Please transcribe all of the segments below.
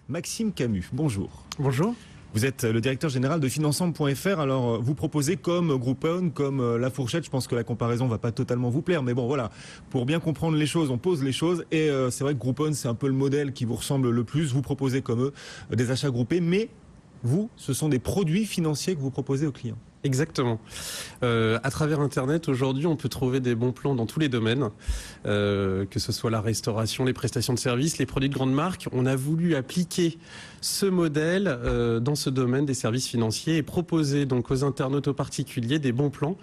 Maxime Camus, bonjour. Bonjour. Vous êtes le directeur général de Financensemble.fr. Alors, vous proposez comme Groupon, comme La Fourchette, je pense que la comparaison va pas totalement vous plaire, mais bon, voilà. Pour bien comprendre les choses, on pose les choses. Et c'est vrai que Groupon, c'est un peu le modèle qui vous ressemble le plus. Vous proposez comme eux des achats groupés, mais vous, ce sont des produits financiers que vous proposez aux clients. Exactement. À travers Internet, aujourd'hui, on peut trouver des bons plans dans tous les domaines, que ce soit la restauration, les prestations de services, les produits de grande marque. On a voulu appliquer ce modèle dans ce domaine des services financiers et proposer donc aux internautes, aux particuliers, des bons plans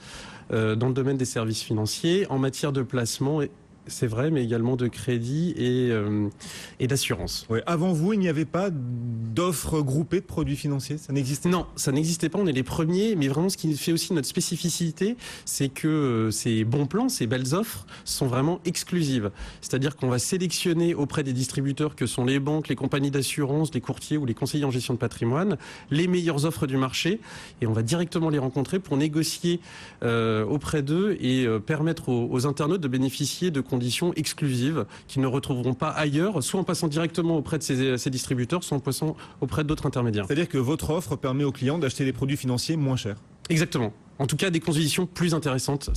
dans le domaine des services financiers en matière de placement. C'est vrai, mais également de crédit et d'assurance. Ouais. Avant vous, il n'y avait pas d'offres groupées de produits financiers? Ça n'existait pas? Non, ça n'existait pas. On est les premiers. Mais vraiment, ce qui fait aussi notre spécificité, c'est que ces bons plans, ces belles offres, sont vraiment exclusives. C'est-à-dire qu'on va sélectionner auprès des distributeurs que sont les banques, les compagnies d'assurance, les courtiers ou les conseillers en gestion de patrimoine, les meilleures offres du marché. Et on va directement les rencontrer pour négocier auprès d'eux et permettre aux internautes de bénéficier de conditions exclusives qu'ils ne retrouveront pas ailleurs, soit en passant directement auprès de ces distributeurs, soit en passant auprès d'autres intermédiaires. C'est-à-dire que votre offre permet aux clients d'acheter des produits financiers moins chers? Exactement. En tout cas, des conditions plus intéressantes,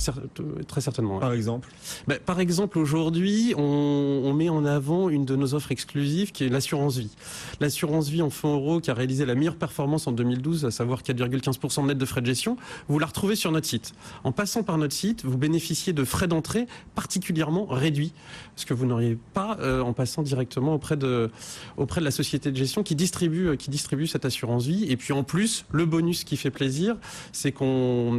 très certainement. Ouais. Par exemple Par exemple, aujourd'hui, on met en avant une de nos offres exclusives qui est l'assurance vie. L'assurance vie en fonds euros qui a réalisé la meilleure performance en 2012, à savoir 4,15% net de frais de gestion, vous la retrouvez sur notre site. En passant par notre site, vous bénéficiez de frais d'entrée particulièrement réduits, ce que vous n'auriez pas en passant directement auprès de la société de gestion qui distribue cette assurance vie. Et puis en plus, le bonus qui fait plaisir, c'est qu'on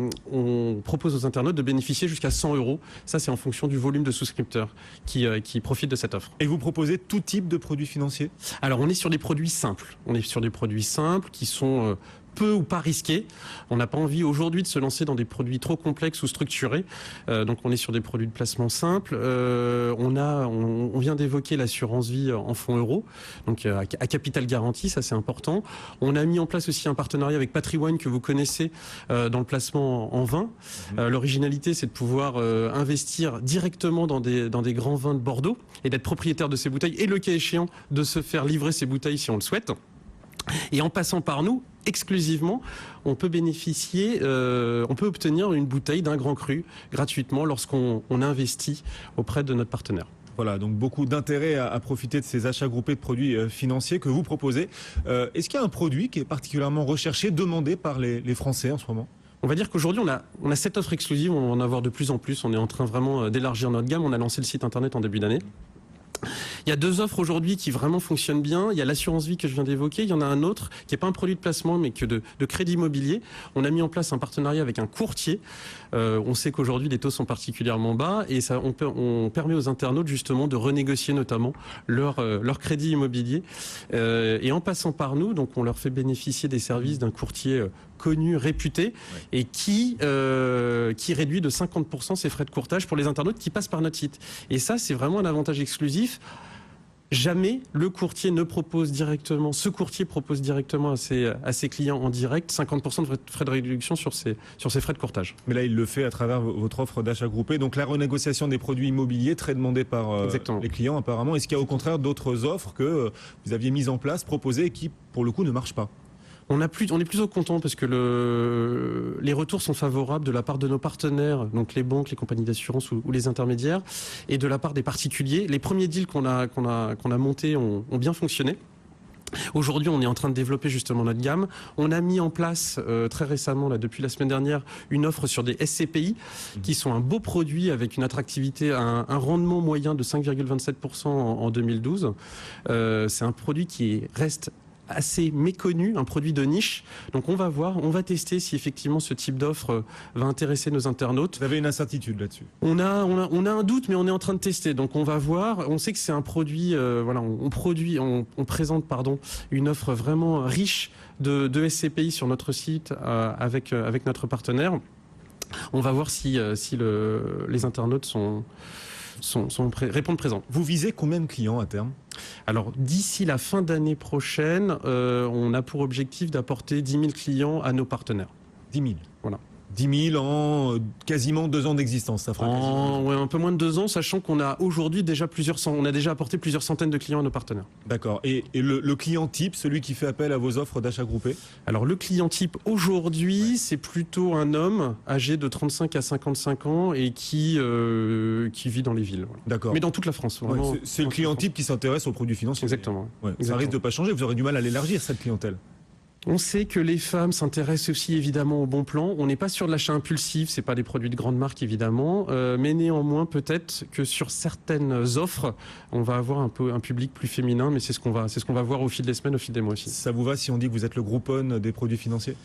propose aux internautes de bénéficier jusqu'à 100 €. Ça, c'est en fonction du volume de souscripteurs qui profitent de cette offre. Et vous proposez tout type de produits financiers? Alors, on est sur des produits simples. On est sur des produits simples qui sont peu ou pas risqués. On n'a pas envie aujourd'hui de se lancer dans des produits trop complexes ou structurés. Donc on est sur des produits de placement simples. On vient d'évoquer l'assurance vie en fonds euros, donc à capital garanti, ça c'est important. On a mis en place aussi un partenariat avec Patrimoine que vous connaissez dans le placement en vin. L'originalité, c'est de pouvoir investir directement dans des grands vins de Bordeaux et d'être propriétaire de ces bouteilles et le cas échéant de se faire livrer ces bouteilles si on le souhaite. Et en passant par nous, exclusivement, on peut obtenir une bouteille d'un grand cru gratuitement lorsqu'on investit auprès de notre partenaire. Voilà, donc beaucoup d'intérêt à profiter de ces achats groupés de produits financiers que vous proposez. Est-ce qu'il y a un produit qui est particulièrement recherché, demandé par les Français en ce moment? On va dire qu'aujourd'hui, on a cette offre exclusive, on va en avoir de plus en plus. On est en train vraiment d'élargir notre gamme. On a lancé le site internet en début d'année. Il y a deux offres aujourd'hui qui vraiment fonctionnent bien. Il y a l'assurance vie que je viens d'évoquer. Il y en a un autre qui n'est pas un produit de placement mais que de crédit immobilier. On a mis en place un partenariat avec un courtier. On sait qu'aujourd'hui les taux sont particulièrement bas et on permet aux internautes justement de renégocier notamment leur crédit immobilier. Et en passant par nous, donc on leur fait bénéficier des services d'un courtier connu, réputé, et qui réduit de 50% ses frais de courtage pour les internautes qui passent par notre site. Et ça, c'est vraiment un avantage exclusif. Jamais le courtier ne propose directement, ce courtier propose directement à ses clients en direct 50% de frais de réduction sur ses frais de courtage. Mais là, il le fait à travers votre offre d'achat groupé. Donc la renégociation des produits immobiliers, très demandée par les clients apparemment. Est-ce qu'il y a au contraire d'autres offres que vous aviez mises en place, proposées et qui, pour le coup, ne marchent pas? On est plutôt content parce que les retours sont favorables de la part de nos partenaires, donc les banques, les compagnies d'assurance ou les intermédiaires, et de la part des particuliers. Les premiers deals qu'on a montés ont bien fonctionné. Aujourd'hui, on est en train de développer justement notre gamme. On a mis en place très récemment, là, depuis la semaine dernière, une offre sur des SCPI qui sont un beau produit avec une attractivité, un rendement moyen de 5,27% en 2012. C'est un produit qui reste assez méconnu, un produit de niche. Donc on va tester si effectivement ce type d'offre va intéresser nos internautes. Vous avez une incertitude là-dessus? On a un doute, mais on est en train de tester. Donc on va voir. On sait que c'est un produit, on présente une offre vraiment riche de SCPI sur notre site avec notre partenaire. On va voir si les internautes répondent présents. Vous visez combien de clients à terme? Alors, d'ici la fin d'année prochaine, on a pour objectif d'apporter 10 000 clients à nos partenaires. 10 000? Voilà. 10 000 en quasiment 2 ans d'existence, ça fera quasiment. Ouais, un peu moins de 2 ans, sachant qu'on a aujourd'hui déjà on a déjà apporté plusieurs centaines de clients à nos partenaires. D'accord. Et le client type, celui qui fait appel à vos offres d'achat groupé? Alors le client type aujourd'hui, c'est plutôt un homme âgé de 35 à 55 ans et qui vit dans les villes. Voilà. D'accord. Mais dans toute la France. Ouais, c'est le client type qui s'intéresse aux produits financiers. Exactement. Ouais. Ça risque de pas changer, vous aurez du mal à l'élargir cette clientèle. On sait que les femmes s'intéressent aussi évidemment au bon plan. On n'est pas sur de l'achat impulsif, c'est pas des produits de grande marque évidemment, mais néanmoins peut-être que sur certaines offres, on va avoir un public plus féminin, mais c'est ce qu'on va voir au fil des semaines, au fil des mois aussi. Ça vous va si on dit que vous êtes le Groupon des produits financiers?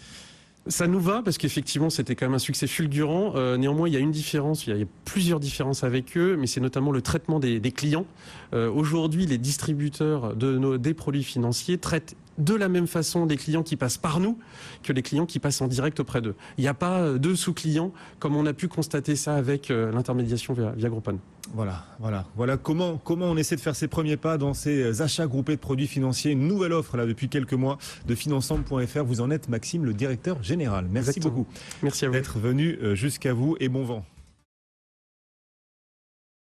Ça nous va parce qu'effectivement c'était quand même un succès fulgurant. Néanmoins il y a une différence, il y a plusieurs différences avec eux, mais c'est notamment le traitement des clients. Aujourd'hui les distributeurs des produits financiers traitent de la même façon des clients qui passent par nous que les clients qui passent en direct auprès d'eux. Il n'y a pas de sous-clients comme on a pu constater ça avec l'intermédiation via Groupon. Voilà comment on essaie de faire ses premiers pas dans ces achats groupés de produits financiers. Une nouvelle offre là depuis quelques mois de Financensemble.fr. Vous en êtes Maxime, le directeur général. Merci Exactement. beaucoup. Merci à vous D'être venu jusqu'à vous et bon vent.